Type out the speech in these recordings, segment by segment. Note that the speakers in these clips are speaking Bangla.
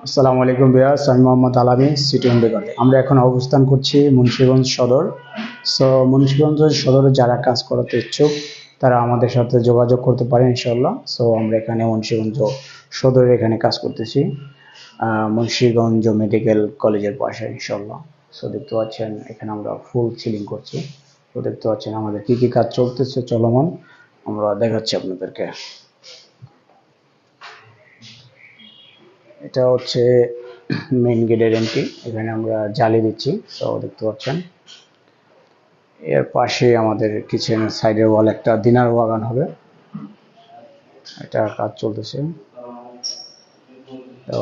আসসালামু আলাইকুম ভিউয়ার্স, আমি মোহাম্মদ আলামি, সিটি হোম ডেকর। আমরা এখন অবস্থান করছি মুন্সিগঞ্জ সদর। সো মুন্সিগঞ্জ সদরে যারা কাজ করাতে ইচ্ছুক তারা আমাদের সাথে যোগাযোগ করতে পারে ইনশাল্লাহ। সো আমরা এখানে মুন্সিগঞ্জ সদরে এখানে কাজ করতেছি, মুন্সিগঞ্জ মেডিকেল কলেজের পাশে ইনশাল্লাহ। সো দেখতে পাচ্ছেন এখানে আমরা ফুল সিলিং করছি। তো দেখতে পাচ্ছেন আমাদের কি কি কাজ চলতেছে চলমান, আমরা দেখাচ্ছি আপনাদেরকে। এটা হচ্ছে মেইন গেটের এন্ট্রি, এখানে আমরা জালি দিচ্ছি। তো দেখতে পাচ্ছেন এর পাশে আমাদের কিচেনের সাইডের ওয়াল একটা দিনার বাগান হবে, এটা কাজ চলতেছে। তো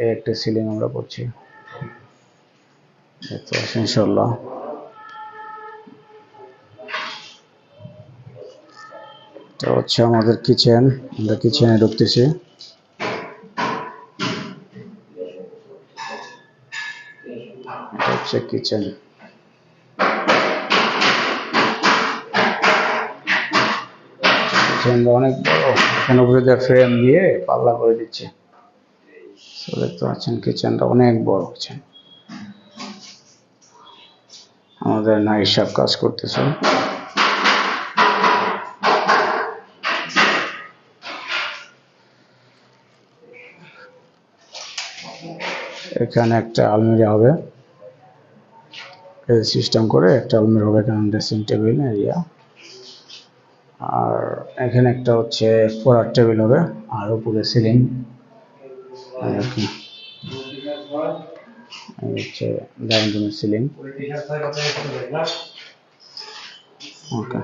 এই একটা সিলিং আমরা করছি, দেখতে পাচ্ছেন ইনশাল্লাহ। এটা হচ্ছে আমাদের কিচেন, আমরা কিচেনে ঢুকতেছি। এটা হচ্ছে কিচেন। কিচেনটা অনেক বড়, এখানে উপরে ফ্রেম দিয়ে পাল্লা করে দিচ্ছে। দেখতে পাচ্ছেন কিচেনটা অনেক বড় কিচেন। আমাদের নাইট সব কাজ করতেছে। এখানে একটা আলমিরা হবে, সিস্টেম করে একটা আলমিরা হবে, এখানে ড্রেসিং টেবিল এরিয়া। আর এখানে একটা হচ্ছে পড়ার টেবিল হবে, আর উপরে সিলিং হচ্ছে ডাইনিং রুমের সিলিং। ওকে।